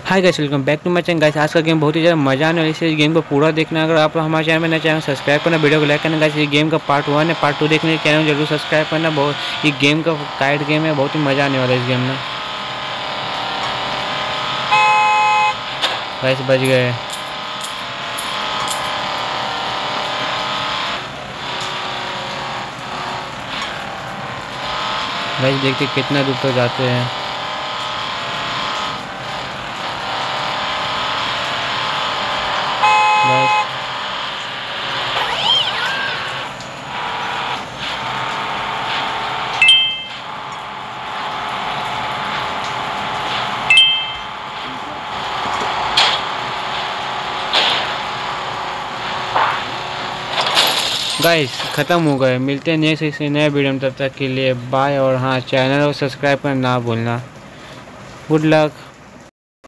Hi guys, welcome back to my channel guys. आज का game बहुत ही ज़्यादा मजा आने वाला है, इस गेम को पूरा देखना। अगर आप हमारे चैनल में नए चैनल सब्सक्राइब करना, वीडियो को लाइक करना गाइस। ये गेम का पार्ट 1 है, पार्ट 2 देखने के चैनल जरूर सब्सक्राइब करना। बहुत ये गेम का काइट गेम है, बहुत ही मज़ा आने वाला है इस गेम में गाइस। बच गए गाइस, देखते कितना दूर तक जाते हैं। गाइस ख़त्म हो गए। मिलते हैं नेक्स्ट नए वीडियो में, तब तक के लिए बाय। और हाँ, चैनल को सब्सक्राइब करना ना भूलना। Good luck.